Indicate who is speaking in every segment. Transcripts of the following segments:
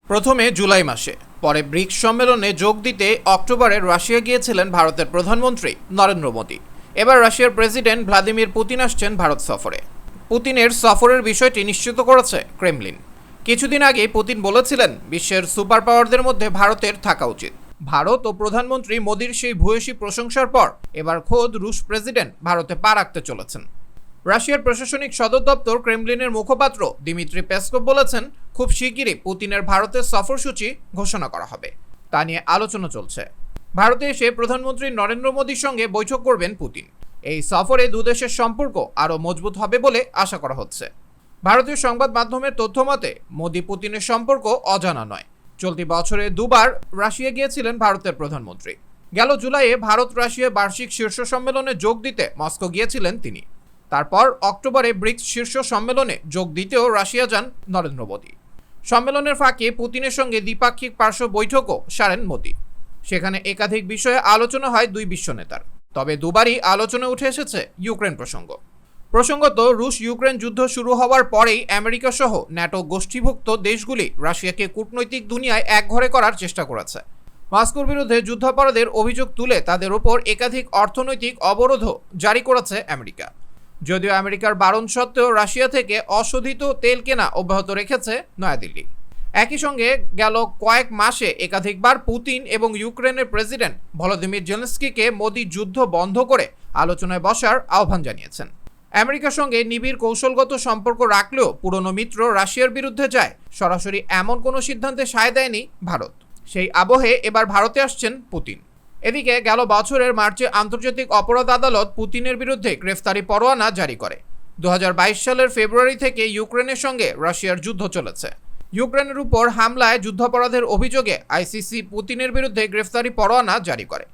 Speaker 1: প্রথমে জুলাই মাসে, পরে ব্রিক্স সম্মেলনে যোগ দিতে অক্টোবরে রাশিয়া গিয়েছিলেন ভারতের প্রধানমন্ত্রী নরেন্দ্র মোদী। এবার রাশিয়ার প্রেসিডেন্ট ভ্লাদিমির পুতিন আসছেন ভারত সফরে। পুতিনের সফরের বিষয়টি নিশ্চিত করেছে ক্রেমলিন। কিছুদিন আগে পুতিন বলেছিলেন, বিশ্বের সুপার পাওয়ারদের মধ্যে ভারতের থাকা উচিত। ভারত ও প্রধানমন্ত্রী মোদীর সেই ভূয়সী প্রশংসার পর এবার খোদ রুশ প্রেসিডেন্ট ভারতে পা রাখতে চলেছেন। রাশিয়ার প্রশাসনিক সদর দপ্তর ক্রেমলিনের মুখপাত্র দিমিত্রি পেসকভ বলেছেন, খুব শিগগিরই পুতিনের ভারতের সফরসূচি ঘোষণা করা হবে। তা নিয়ে আলোচনা চলছে। ভারতে এসে প্রধানমন্ত্রী নরেন্দ্র মোদীর সঙ্গে বৈঠক করবেন পুতিন। এই সফরে দুদেশের সম্পর্ক আরও মজবুত হবে বলে আশা করা হচ্ছে। ভারতীয় সংবাদ মাধ্যমের তথ্য মতে, মোদী পুতিনের সম্পর্ক অজানা নয়। চলতি বছরে দুবার রাশিয়া গিয়েছিলেন ভারতের প্রধানমন্ত্রী। গেল জুলাইয়ে ভারত রাশিয়া বার্ষিক শীর্ষ সম্মেলনে যোগ দিতে মস্কো গিয়েছিলেন তিনি। তারপর অক্টোবরে ব্রিক্স শীর্ষ সম্মেলনে যোগ দিতেও রাশিয়া যান নরেন্দ্র মোদী। সম্মেলনের ফাঁকে পুতিনের সঙ্গে দ্বিপাক্ষিক পার্শ্ব বৈঠকও সারেন মোদী। সেখানে একাধিক বিষয়ে আলোচনা হয় দুই বিশ্ব নেতার। তবে দুবারই আলোচনা উঠে এসেছে ইউক্রেন প্রসঙ্গত, রুশ ইউক্রেন যুদ্ধ শুরু হওয়ার পরেই আমেরিকা সহ ন্যাটো গোষ্ঠীভুক্ত দেশগুলি রাশিয়াকে কূটনৈতিক দুনিয়ায় একঘরে করার চেষ্টা করেছে। মস্কোর বিরুদ্ধে যুদ্ধাপরাধের অভিযোগ তুলে তাদের ওপর একাধিক অর্থনৈতিক অবরোধও জারি করেছে আমেরিকা। যদিও আমেরিকার বারণ সত্ত্বেও রাশিয়া থেকে অশোধিত তেল কেনা অব্যাহত রেখেছে নয়াদিল্লি। একই সঙ্গে গেল কয়েক মাসে একাধিকবার পুতিন এবং ইউক্রেনের প্রেসিডেন্ট ভলোদিমির জেলেনস্কিকে মোদী যুদ্ধ বন্ধ করে আলোচনায় বসার আহ্বান জানিয়েছেন। আমেরিকার সঙ্গে নিবিড় কৌশলগত সম্পর্ক রাখলেও পুরনো মিত্র রাশিয়ার বিরুদ্ধে যায় সরাসরি এমন কোনো সিদ্ধান্তে সায় দেয়নি ভারত। সেই আবহে এবার ভারতে আসছেন পুতিন। এদিকে গেল বছরের মার্চে আন্তর্জাতিক অপরাধ আদালত পুতিনের বিরুদ্ধে গ্রেফতারি পরোয়ানা জারি করে। 2022 সালের ফেব্রুয়ারি থেকে ইউক্রেনের সঙ্গে রাশিয়ার যুদ্ধ চলেছে। ইউক্রেনের উপর হামলায় যুদ্ধাপরাধের অভিযোগে আইসিসি পুতিনের বিরুদ্ধে গ্রেফতারি পরোয়ানা জারি করে।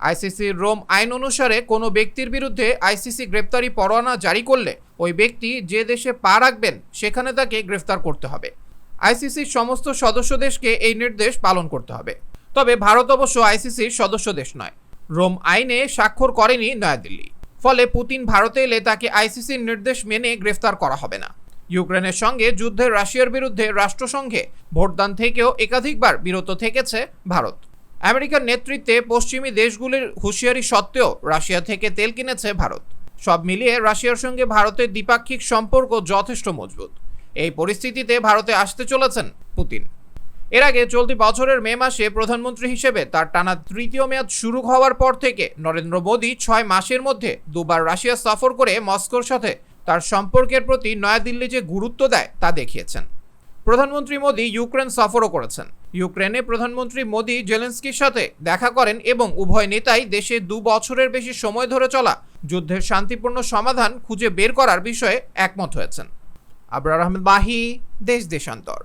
Speaker 1: আইসিসির রোম আইন অনুসারে কোনো ব্যক্তির বিরুদ্ধে আইসিসি গ্রেফতারি পরোয়ানা জারি করলে ওই ব্যক্তি যে দেশে পা রাখবেন সেখানে তাকে গ্রেফতার করতে হবে। আইসিসির সমস্ত সদস্য দেশকে এই নির্দেশ পালন করতে হবে। তবে ভারত অবশ্য আইসিসির সদস্য দেশ নয়। রোম আইনে স্বাক্ষর করেনি নয়াদিল্লি। ফলে পুতিন ভারতে এলে তাকে আইসিসির নির্দেশ মেনে গ্রেফতার করা হবে না। ইউক্রেনের সঙ্গে যুদ্ধে রাশিয়ার বিরুদ্ধে রাষ্ট্রসংঘে ভোটদান থেকেও একাধিকবার বিরত থেকেছে ভারত। আমেরিকার নেতৃত্বে পশ্চিমী দেশগুলির হুঁশিয়ারি সত্ত্বেও রাশিয়া থেকে তেল কিনেছে ভারত। সব মিলিয়ে রাশিয়ার সঙ্গে ভারতের দ্বিপাক্ষিক সম্পর্ক যথেষ্ট মজবুত। এই পরিস্থিতিতে ভারতে আসতে চলেছেন পুতিন। এর আগে চলতি বছরের মে মাসে প্রধানমন্ত্রী হিসেবে তার টানা তৃতীয় মেয়াদ শুরু হওয়ার পর থেকে নরেন্দ্র মোদী 6 মাসের মধ্যে দুবার রাশিয়া সফর করে মস্কোর সাথে তার সম্পর্কের প্রতি নয়াদিল্লি যে গুরুত্ব দেয় তা দেখিয়েছেন। প্রধানমন্ত্রী মোদী ইউক্রেন সফরও করেছেন। ইউক্রেনে প্রধানমন্ত্রী মোদী জেলেনস্কির সাথে দেখা করেন এবং উভয় নেতাই দেশে 2 বছরের বেশি সময় ধরে চলা যুদ্ধের শান্তিপূর্ণ সমাধান খুঁজে বের করার বিষয়ে একমত হয়েছেন। আবরার আহমেদ মাহি, দেশ দেশান্তর।